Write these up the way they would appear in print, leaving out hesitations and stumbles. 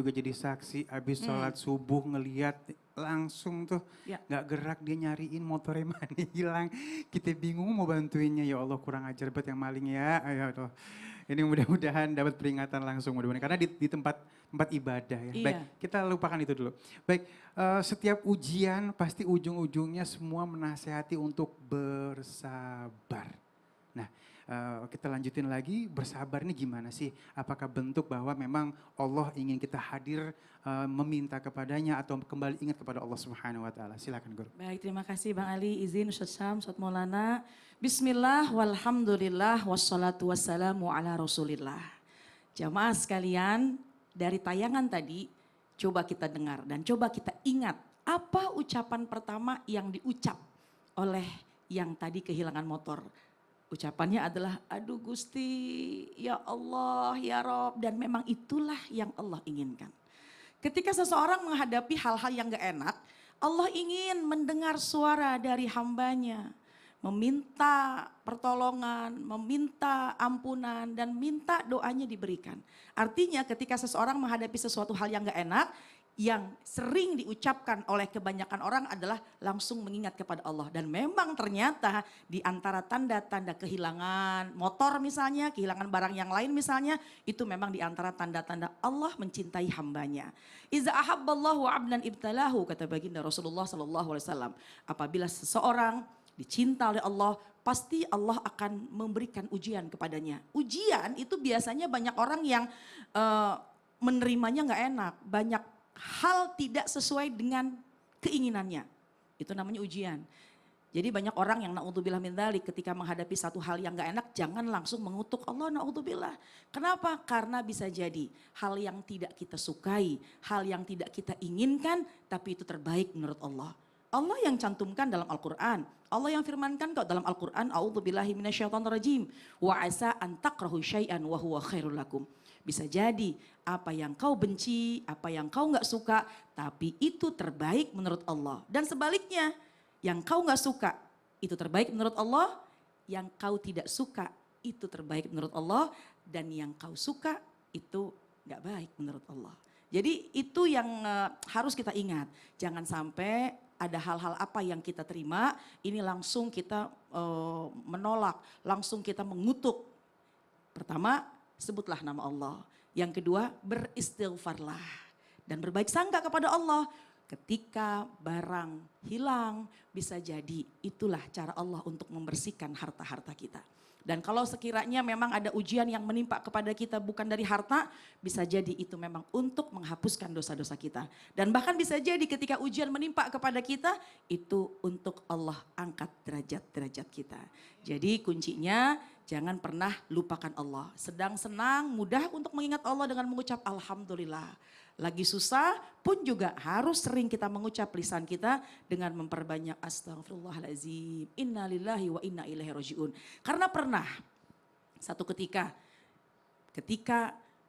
juga jadi saksi, habis sholat subuh ngeliat langsung tuh Ya. nggak gerak dia nyariin motornya mana hilang. Kita bingung mau bantuinnya, ya Allah kurang ajar banget yang maling ya. Ayo tuh. Ini mudah-mudahan dapat peringatan langsung mudah-mudahan karena di tempat tempat ibadah ya. Baik, Iya. kita lupakan itu dulu. Baik, setiap ujian pasti ujung-ujungnya semua menasehati untuk bersabar. Nah, kita lanjutin lagi, bersabar ini gimana sih? Apakah bentuk bahwa memang Allah ingin kita hadir meminta kepadanya atau kembali ingat kepada Allah Subhanahu wa taala? Silakan Guru. Baik, terima kasih Bang Ali, izin Ustaz Syam, Ustaz Maulana. Bismillah, walhamdulillah, wassalatu wassalamu ala rasulillah. Jamaah sekalian, dari tayangan tadi, coba kita dengar dan coba kita ingat apa ucapan pertama yang diucap oleh yang tadi kehilangan motor. Ucapannya adalah, aduh Gusti, ya Allah, ya Rob, dan memang itulah yang Allah inginkan. Ketika seseorang menghadapi hal-hal yang gak enak, Allah ingin mendengar suara dari hambanya. Meminta pertolongan, meminta ampunan, dan minta doanya diberikan. Artinya ketika seseorang menghadapi sesuatu hal yang gak enak, yang sering diucapkan oleh kebanyakan orang adalah langsung mengingat kepada Allah. Dan memang ternyata di antara tanda-tanda kehilangan motor misalnya, kehilangan barang yang lain misalnya, itu memang di antara tanda-tanda Allah mencintai hambanya. Iza ahabballahu abdan ibtalahu, kata baginda Rasulullah SAW. Apabila seseorang dicinta oleh Allah, pasti Allah akan memberikan ujian kepadanya. Ujian itu biasanya banyak orang yang menerimanya gak enak, banyak hal tidak sesuai dengan keinginannya. Itu namanya ujian. Jadi banyak orang yang na'udzubillah min dzalik ketika menghadapi satu hal yang gak enak jangan langsung mengutuk Allah na'udzubillah. Kenapa? Karena bisa jadi hal yang tidak kita sukai, hal yang tidak kita inginkan tapi itu terbaik menurut Allah. Allah yang cantumkan dalam Al-Quran. Allah yang firmankan kok dalam Al-Quran. A'udzubillahi minasyaitonirrajim. Wa asa an takrahu syai'an wa huwa khairul lakum. Bisa jadi apa yang kau benci, apa yang kau gak suka, tapi itu terbaik menurut Allah. Dan sebaliknya, yang kau gak suka, itu terbaik menurut Allah. Yang kau tidak suka, itu terbaik menurut Allah. Dan yang kau suka, itu gak baik menurut Allah. Jadi itu yang harus kita ingat. Jangan sampai ada hal-hal apa yang kita terima, ini langsung kita menolak, langsung kita mengutuk. Pertama, sebutlah nama Allah. Yang kedua, beristighfarlah. Dan berbaik sangka kepada Allah. Ketika barang hilang, bisa jadi itulah cara Allah untuk membersihkan harta-harta kita. Dan kalau sekiranya memang ada ujian yang menimpa kepada kita bukan dari harta, bisa jadi itu memang untuk menghapuskan dosa-dosa kita. Dan bahkan bisa jadi ketika ujian menimpa kepada kita, itu untuk Allah angkat derajat-derajat kita. Jadi kuncinya jangan pernah lupakan Allah. Sedang senang, mudah untuk mengingat Allah dengan mengucap Alhamdulillah. Lagi susah pun juga harus sering kita mengucap lisan kita dengan memperbanyak astagfirullahaladzim, innalillahi wa inna ilaihi rajiun. Karena pernah satu ketika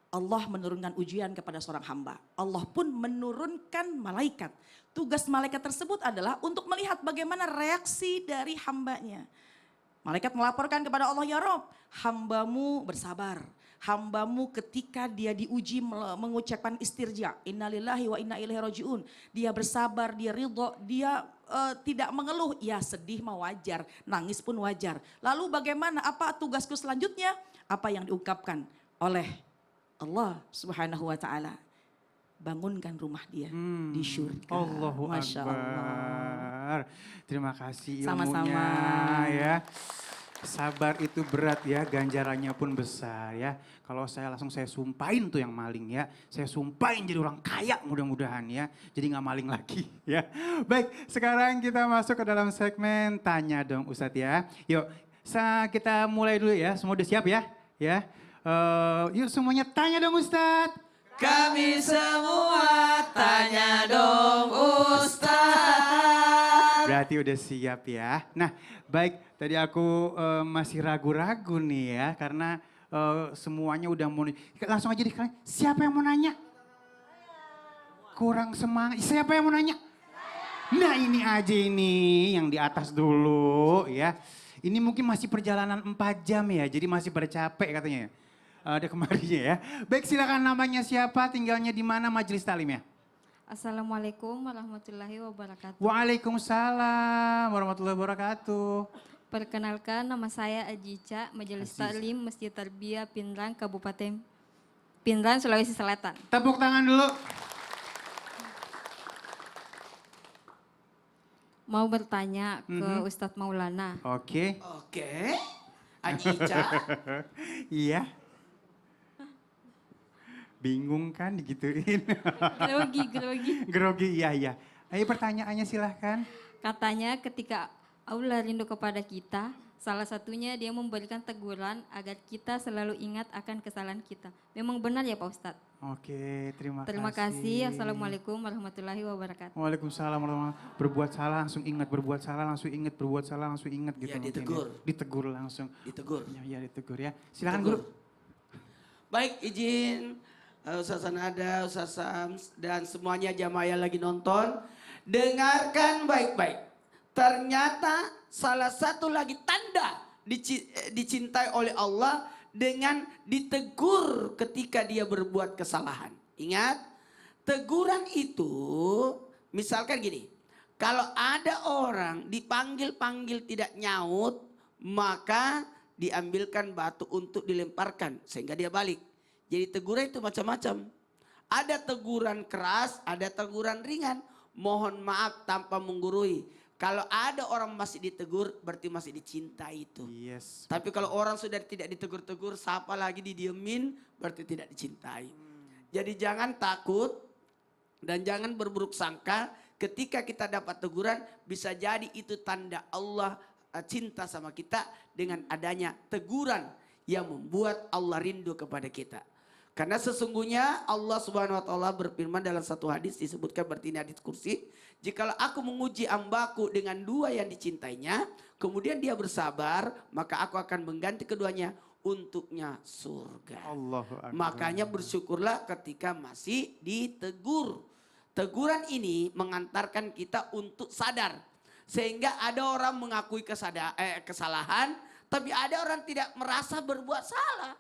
Allah menurunkan ujian kepada seorang hamba, Allah pun menurunkan malaikat. Tugas malaikat tersebut adalah untuk melihat bagaimana reaksi dari hambanya. Malaikat melaporkan kepada Allah, ya Rob, hambamu bersabar. Hambamu ketika dia diuji mengucapkan istirja, innalillahi wa inna ilaihi rajiun. Dia bersabar, dia ridho, dia tidak mengeluh. Ya sedih mah wajar, nangis pun wajar. Lalu bagaimana, apa tugasku selanjutnya? Apa yang diungkapkan oleh Allah Subhanahu wa ta'ala? Bangunkan rumah dia di syurga. Allahu Masya Akbar. Allah. Terima kasih ilmunya. Sama-sama. Ya. Sabar itu berat ya, ganjarannya pun besar ya. Kalau saya sumpahin tuh yang maling ya. Saya sumpahin jadi orang kaya mudah-mudahan ya. Jadi gak maling lagi ya. Baik, sekarang kita masuk ke dalam segmen Tanya Dong Ustadz ya. Yuk, kita mulai dulu ya. Semua udah siap ya? Ya. Yuk semuanya tanya dong Ustadz. Kami semua tanya dong Ustaz. Berarti udah siap ya. Nah baik, tadi aku masih ragu-ragu nih ya. Karena semuanya udah mau, langsung aja kalian. Siapa yang mau nanya? Kurang semangat, siapa yang mau nanya? Nah ini aja ini yang di atas dulu ya. Ini mungkin masih perjalanan 4 jam ya, jadi masih pada capek katanya. Ada kemarinya ya. Baik, silakan, namanya siapa, tinggalnya di mana, majelis taklimnya? Assalamualaikum warahmatullahi wabarakatuh. Waalaikumsalam warahmatullahi wabarakatuh. Perkenalkan, nama saya Ajica, Majelis Aziza. Taklim Masjid Tarbiyah Pinrang, Kabupaten Pinrang, Sulawesi Selatan. Tepuk tangan dulu. Mau bertanya ke Ustadz Maulana. Oke. Oke. Haji Ica. Iya. Bingung kan digituin. Grogi. Grogi, iya. Ayo pertanyaannya silahkan. Katanya ketika Allah rindu kepada kita, salah satunya dia memberikan teguran agar kita selalu ingat akan kesalahan kita. Memang benar ya Pak Ustadz? Oke, terima kasih. Terima kasih. Assalamualaikum warahmatullahi wabarakatuh. Waalaikumsalam warahmatullahi wabarakatuh. Berbuat salah langsung ingat, berbuat salah langsung ingat, berbuat salah langsung ingat gitu. Ya, mungkin ditegur. Ya. Ditegur langsung. Ditegur. Ya, ditegur ya. Silakan Ditegur. Guru. Baik, izin Ustaz Sanada, Ustaz Sams, dan semuanya jamaah yang lagi nonton. Dengarkan baik-baik. Ternyata salah satu lagi tanda dicintai oleh Allah dengan ditegur ketika dia berbuat kesalahan. Ingat, teguran itu misalkan gini. Kalau ada orang dipanggil-panggil tidak nyaut, maka diambilkan batu untuk dilemparkan sehingga dia balik. Jadi teguran itu macam-macam. Ada teguran keras, ada teguran ringan. Mohon maaf tanpa menggurui. Kalau ada orang masih ditegur, berarti masih dicintai itu. Yes. Tapi kalau orang sudah tidak ditegur-tegur, siapa lagi didiemin, berarti tidak dicintai. Jadi jangan takut dan jangan berburuk sangka. Ketika kita dapat teguran, bisa jadi itu tanda Allah cinta sama kita dengan adanya teguran yang membuat Allah rindu kepada kita. Karena sesungguhnya Allah Subhanahu wa taala berfirman dalam satu hadis, disebutkan berarti ini hadis kursi, jikalau aku menguji hambaku dengan dua yang dicintainya, kemudian dia bersabar, maka aku akan mengganti keduanya untuknya surga. Allahu Akbar. Makanya bersyukurlah ketika masih ditegur. Teguran ini mengantarkan kita untuk sadar. Sehingga ada orang mengakui kesalahan, tapi ada orang tidak merasa berbuat salah.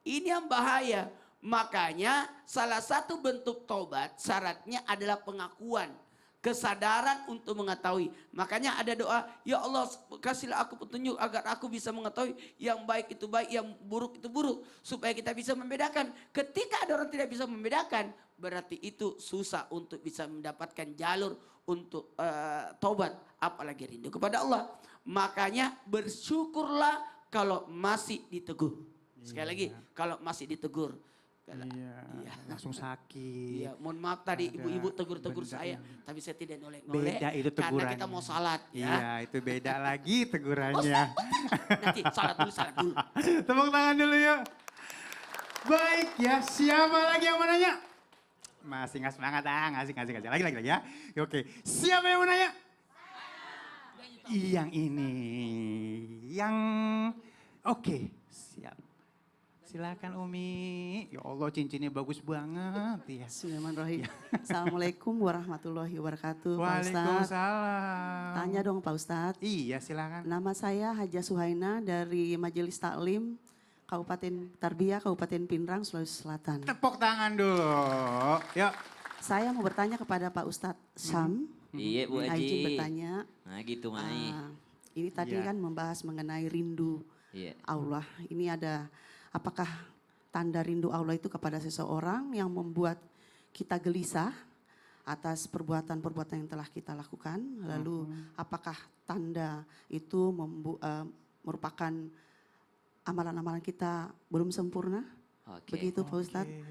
Ini yang bahaya. Makanya salah satu bentuk taubat syaratnya adalah pengakuan. Kesadaran untuk mengetahui. Makanya ada doa, ya Allah kasihlah aku petunjuk agar aku bisa mengetahui yang baik itu baik, yang buruk itu buruk. Supaya kita bisa membedakan. Ketika ada orang tidak bisa membedakan, berarti itu susah untuk bisa mendapatkan jalur untuk taubat. Apalagi rindu kepada Allah. Makanya bersyukurlah kalau masih ditegur. Sekali lagi, kalau masih ditegur. Iya, langsung sakit. Iya, mohon maaf tadi Ada ibu-ibu tegur-tegur benda saya, yang- tapi saya tidak nolek-nolek. Beda itu karena tegurannya. kita mau salat ya. Iya, itu beda lagi tegurannya. Nanti salat dulu. Tepuk tangan dulu yuk. Baik ya, siapa lagi yang mau nanya? Masih nggak semangat ngasih. Lagi ya. Oke, siapa yang mau nanya? Yang ini. Oke, siap. Silakan Umi. Ya Allah, cincinnya bagus banget ya. Bismillahirrahmanirrahim. Assalamualaikum warahmatullahi wabarakatuh. Pak Ustadz. Waalaikumsalam. Tanya dong Pak Ustadz. Iya, silakan. Nama saya Haja Suhaina dari Majelis Taklim Kabupaten Tarbiyah, Kabupaten Pinrang, Sulawesi Selatan. Tepuk tangan dulu. Yuk. Saya mau bertanya kepada Pak Ustadz Sam. Iya Bu Izin Haji. bertanya. Nah gitu Mai. Ini tadi Iya. kan membahas mengenai rindu Iya. Allah. Ini ada, apakah tanda rindu Allah itu kepada seseorang yang membuat kita gelisah atas perbuatan-perbuatan yang telah kita lakukan? Lalu apakah tanda itu merupakan amalan-amalan kita belum sempurna? Oke. Begitu Pak Ustadz.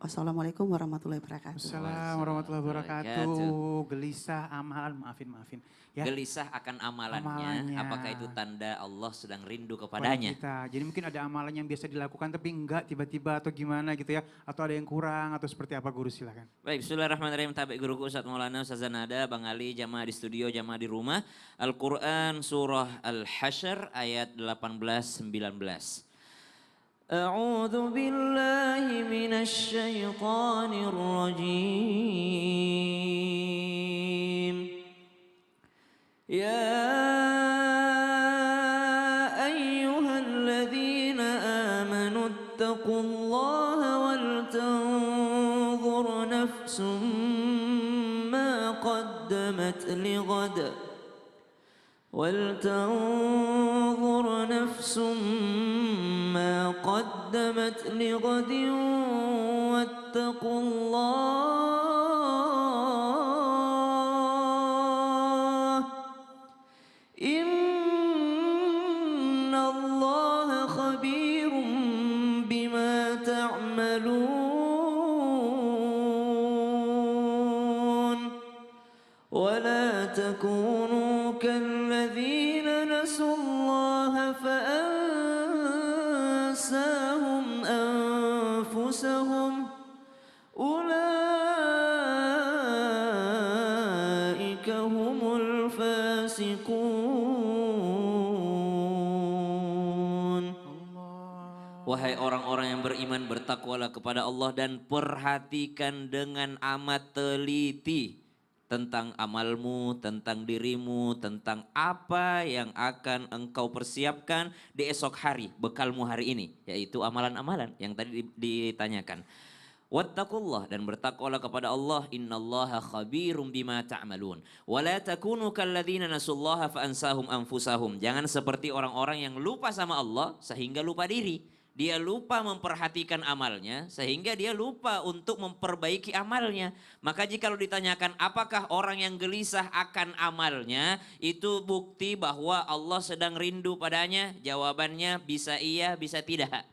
Wassalamualaikum warahmatullahi wabarakatuh. Assalamualaikum warahmatullahi wabarakatuh. Gelisah, amalan, maafin. Ya. Gelisah akan amalannya, Amalannya. apakah itu tanda Allah sedang rindu Kepada kepadanya? kita. Jadi mungkin ada amalan yang biasa dilakukan tapi enggak tiba-tiba atau gimana gitu ya. Atau ada yang kurang atau seperti apa Guru, silakan. Baik, bismillahirrahmanirrahim. Tabi guruku Ustadz Maulana, Ustadz Zanada, Bang Ali, jamaah di studio, jamaah di rumah. Al-Quran surah Al-Hasyr ayat 18-19. أعوذ بالله من الشيطان الرجيم يا أيها الذين آمنوا اتقوا نفس ما قدمت لغد ولتنظر نفس ما قدمت لغد واتقوا الله إن الله خبير بما تعملون ولا تكونوا كالذين نسوا الله فأنساهم أنفسهم أولئك هم الفاسقون. Wahai orang-orang yang beriman, bertakwalah kepada Allah dan perhatikan dengan amat teliti tentang amalmu, tentang dirimu, tentang apa yang akan engkau persiapkan di esok hari, bekalmu hari ini, yaitu amalan-amalan yang tadi ditanyakan. Wattaqullah, dan bertakwalah kepada Allah, innallaha khabirum bima ta'malun. Wa la takunu kalladzina nasullaha fa ansahum anfusahum. Jangan seperti orang-orang yang lupa sama Allah sehingga lupa diri. Dia lupa memperhatikan amalnya sehingga dia lupa untuk memperbaiki amalnya. Maka jika ditanyakan apakah orang yang gelisah akan amalnya, itu bukti bahwa Allah sedang rindu padanya. Jawabannya bisa iya, bisa tidak.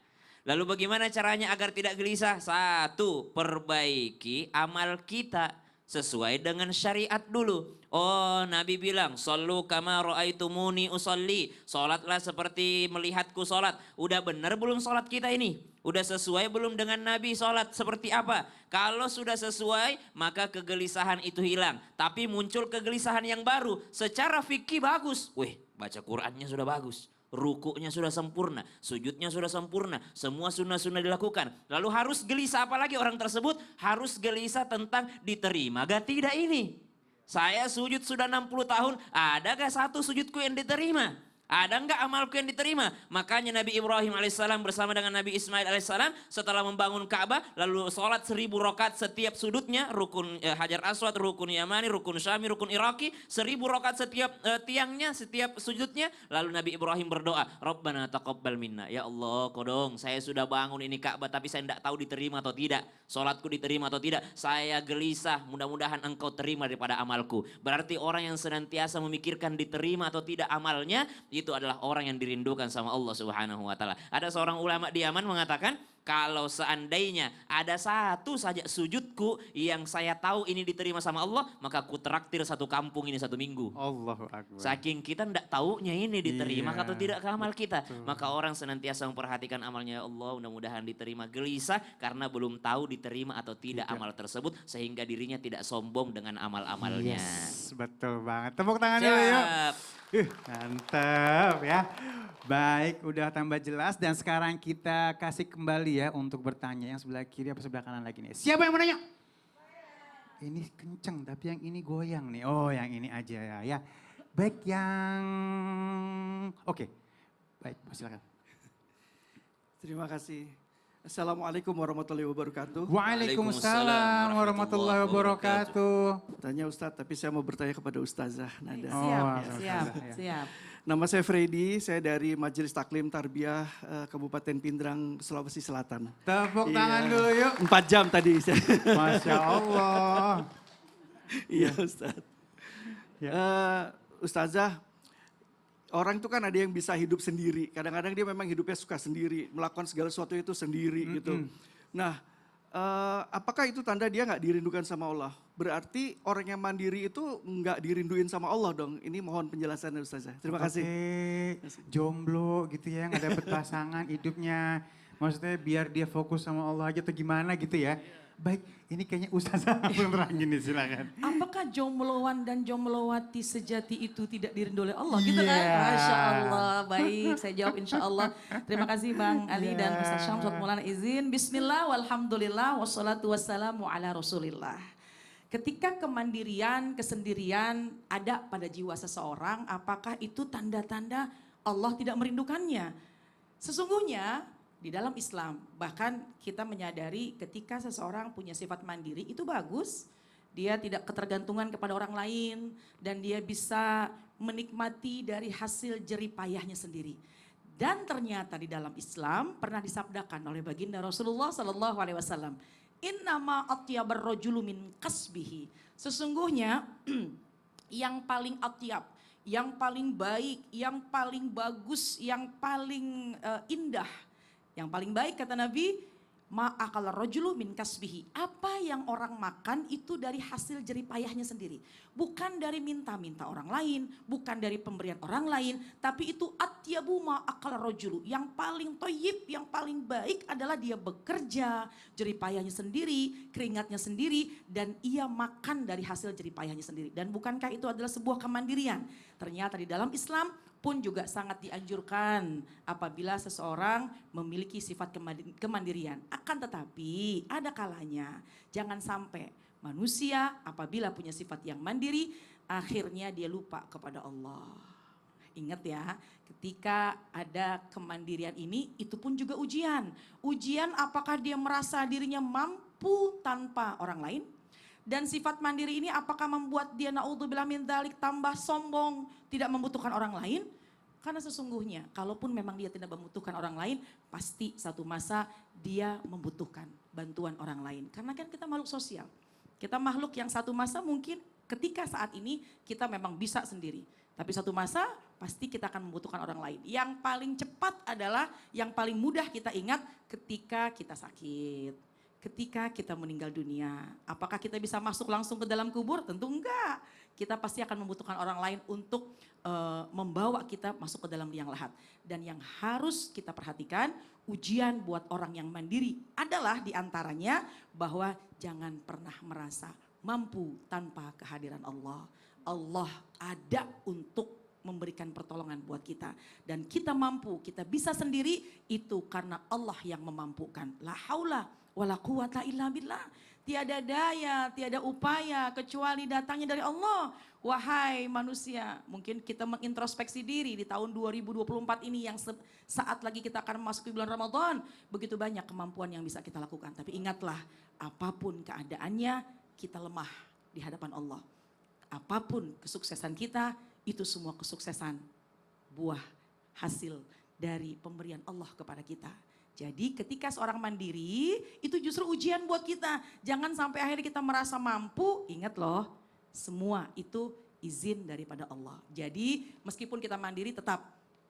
Lalu bagaimana caranya agar tidak gelisah? Satu, perbaiki amal kita sesuai dengan syariat dulu. Oh, Nabi bilang, "Shallu kama ra'aitumuni usolli." Salatlah seperti melihatku salat. Udah benar belum salat kita ini? Udah sesuai belum dengan Nabi salat seperti apa? Kalau sudah sesuai, maka kegelisahan itu hilang. Tapi muncul kegelisahan yang baru. Secara fikih bagus. Wih, baca Qur'annya sudah bagus. Rukuknya sudah sempurna, sujudnya sudah sempurna, semua sunnah-sunnah dilakukan. Lalu harus gelisah, apalagi orang tersebut harus gelisah tentang diterima gak tidak ini. Saya sujud sudah 60 tahun, ada gak satu sujudku yang diterima? Ada enggak amalku yang diterima? Makanya Nabi Ibrahim alaihissalam bersama dengan Nabi Ismail alaihissalam setelah membangun Ka'bah lalu sholat 1000 rakaat setiap sudutnya, rukun Hajar Aswad, rukun Yamani, rukun Syami, rukun Iraki, 1000 rakaat setiap tiangnya, setiap sujudnya. Lalu Nabi Ibrahim berdoa, Rabbana taqabbal minna. Ya Allah, kodong saya sudah bangun ini Ka'bah tapi saya tidak tahu diterima atau tidak. Sholatku diterima atau tidak. Saya gelisah, mudah-mudahan engkau terima daripada amalku. Berarti orang yang senantiasa memikirkan diterima atau tidak amalnya, itu adalah orang yang dirindukan sama Allah Subhanahu wa taala. Ada seorang ulama di Yaman mengatakan, kalau seandainya ada satu saja sujudku yang saya tahu ini diterima sama Allah, maka aku traktir satu kampung ini 1 minggu. Allahu Akbar. Saking kita tidak taunya ini diterima Iya, atau tidak ke amal kita. betul. Maka orang senantiasa memperhatikan amalnya, ya Allah mudah-mudahan diterima, gelisah karena belum tahu diterima atau tidak amal tersebut. Sehingga dirinya tidak sombong dengan amal-amalnya. Yes, betul banget. Tepuk tangan dulu yuk. Siap. Mantap ya. Baik, udah tambah jelas dan sekarang kita kasih kembali ya untuk bertanya yang sebelah kiri apa sebelah kanan lagi nih. Siapa yang mau nanya? Ini kenceng tapi yang ini goyang nih. Oh, yang ini aja ya. Baik yang oke. Baik, silakan. Terima kasih. Assalamualaikum warahmatullahi wabarakatuh. Waalaikumsalam warahmatullahi wabarakatuh. Tanya Ustadz, tapi saya mau bertanya kepada Ustazah Nada. Siap, Oh, siap, ya. siap. Nama saya Freddy, saya dari Majelis Taklim Tarbiyah Kabupaten Pindrang, Sulawesi Selatan. Tepuk Iya. tangan dulu yuk. 4 jam tadi. Masya Allah. Iya Ustadz. Ya. Ustazah, orang itu kan ada yang bisa hidup sendiri. Kadang-kadang dia memang hidupnya suka sendiri, melakukan segala sesuatu itu sendiri gitu. Nah, apakah itu tanda dia nggak dirindukan sama Allah? Berarti orang yang mandiri itu nggak dirinduin sama Allah dong. Ini mohon penjelasannya Ustazah. Terima kasih. Oke, jomblo gitu ya, nggak dapet pasangan hidupnya. Maksudnya biar dia fokus sama Allah aja atau gimana gitu ya. Baik, ini kayaknya Ustazah belum terangin nih, silakan. Apakah jombloan dan jomblowati sejati itu tidak dirindu oleh Allah? Gitu kan? Iya. Masya Allah. Baik, saya jawab insya Allah. Terima kasih Bang Ali dan Iya. Ustaz Syamsul Maulana izin. Bismillah, walhamdulillah, wassalatu wassalamu ala rasulillah. Ketika kemandirian, kesendirian ada pada jiwa seseorang, apakah itu tanda-tanda Allah tidak merindukannya? Sesungguhnya di dalam Islam. Bahkan kita menyadari ketika seseorang punya sifat mandiri itu bagus. Dia tidak ketergantungan kepada orang lain dan dia bisa menikmati dari hasil jerih payahnya sendiri. Dan ternyata di dalam Islam pernah disabdakan oleh baginda Rasulullah Sallallahu Alaihi Wasallam, Innama atyabar rajulu min kasbihi. Sesungguhnya yang paling atyab, yang paling baik, yang paling bagus, yang paling indah, yang paling baik kata Nabi, ma'akal rajulu min kasbihi. Apa yang orang makan itu dari hasil jerih payahnya sendiri. Bukan dari minta-minta orang lain, bukan dari pemberian orang lain, tapi itu atyabu ma'akal rajulu. Yang paling toyib, yang paling baik adalah dia bekerja, jerih payahnya sendiri, keringatnya sendiri, dan ia makan dari hasil jerih payahnya sendiri. Dan bukankah itu adalah sebuah kemandirian? Ternyata di dalam Islam pun juga sangat dianjurkan apabila seseorang memiliki sifat kemandirian. Akan tetapi ada kalanya jangan sampai manusia apabila punya sifat yang mandiri akhirnya dia lupa kepada Allah. Ingat ya, ketika ada kemandirian ini itu pun juga ujian. Ujian apakah dia merasa dirinya mampu tanpa orang lain? Dan sifat mandiri ini apakah membuat dia naudzubillah min dzalik tambah sombong, tidak membutuhkan orang lain? Karena sesungguhnya kalaupun memang dia tidak membutuhkan orang lain, pasti satu masa dia membutuhkan bantuan orang lain. Karena kan kita makhluk sosial. Kita makhluk yang satu masa mungkin ketika saat ini kita memang bisa sendiri. Tapi satu masa pasti kita akan membutuhkan orang lain. Yang paling cepat adalah yang paling mudah kita ingat ketika kita sakit. Ketika kita meninggal dunia, apakah kita bisa masuk langsung ke dalam kubur? Tentu enggak. Kita pasti akan membutuhkan orang lain untuk membawa kita masuk ke dalam liang lahat. Dan yang harus kita perhatikan, ujian buat orang yang mandiri adalah diantaranya bahwa jangan pernah merasa mampu tanpa kehadiran Allah. Allah ada untuk memberikan pertolongan buat kita. Dan kita mampu, kita bisa sendiri itu karena Allah yang memampukan. La haula wala quwata illa billah. Tiada daya, tiada upaya kecuali datangnya dari Allah. Wahai manusia, mungkin kita mengintrospeksi diri di tahun 2024 ini yang saat lagi kita akan memasuki bulan Ramadan. Begitu banyak kemampuan yang bisa kita lakukan. Tapi ingatlah, apapun keadaannya kita lemah di hadapan Allah. Apapun kesuksesan kita, itu semua kesuksesan buah hasil dari pemberian Allah kepada kita. Jadi ketika seorang mandiri itu justru ujian buat kita. Jangan sampai akhirnya kita merasa mampu, ingat loh semua itu izin daripada Allah. Jadi meskipun kita mandiri tetap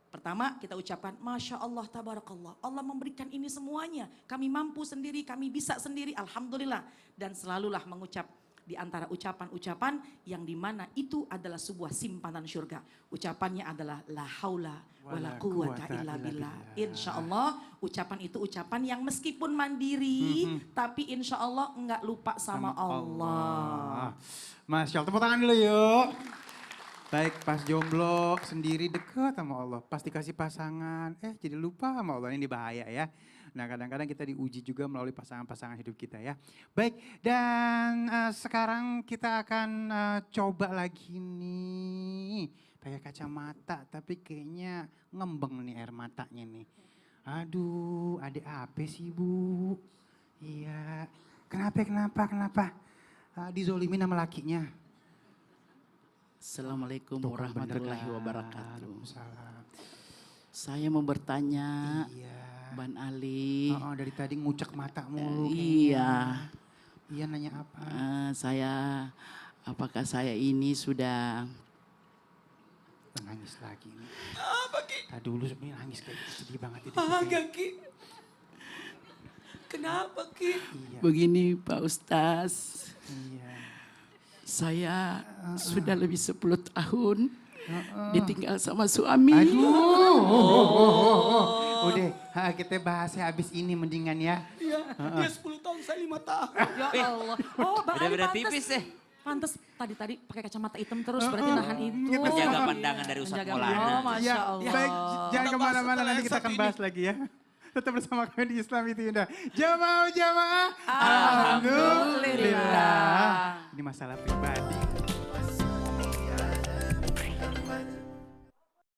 pertama kita ucapkan Masya Allah tabarakallah. Allah memberikan ini semuanya. Kami mampu sendiri, kami bisa sendiri, alhamdulillah. Dan selalulah mengucap di antara ucapan-ucapan yang dimana itu adalah sebuah simpanan surga. Ucapannya adalah la haula wala quwata illa billah. Insya Allah ucapan itu ucapan yang meskipun mandiri tapi insya Allah enggak lupa sama Allah. Masya Allah, tepuk tangan dulu yuk. Baik pas jomblo sendiri dekat sama Allah, pas dikasih pasangan, jadi lupa sama Allah, ini bahaya ya. Nah kadang-kadang kita diuji juga melalui pasangan-pasangan hidup kita ya. Baik dan sekarang kita akan coba lagi nih pakai kacamata tapi kayaknya ngembeng nih air matanya nih. Aduh adik apa sih Bu? Iya kenapa? Dizolimin sama lakinya. Assalamualaikum warahmatullahi wabarakatuh. Waalaikumsalam. Saya mau bertanya, Iya. Ban Ali. Dari tadi ngucek mata mulu. Iya. Iya nanya apa? Apakah saya ini sudah Nangis lagi nih. Apa Ki? Tadi dulu sebenarnya nangis kayak gitu, sedih banget itu. Agak Ki. Kenapa Ki? Iya. begini Pak Ustaz? Iya. Saya sudah lebih 10 tahun ditinggal sama suami. Aduh. Udah, kita bahasnya habis ini mendingan ya. Iya, dia 10 tahun, saya 5 tahun. Ya Allah. Oh Bang Ali Beda-beda pantes. tipis ya. Pantes tadi pakai kacamata hitam terus berarti nahan itu. Menjaga pandangan dari Ustadz Menjaga Maulana. pandangan. Oh, Masya Ya, Allah. baik, jangan Kita bahas kemana-mana, setelah nanti yang kita satu akan ini. bahas lagi ya. Tetap bersama kami di Islam itu Indah. Jamaah. Alhamdulillah. Ini masalah pribadi.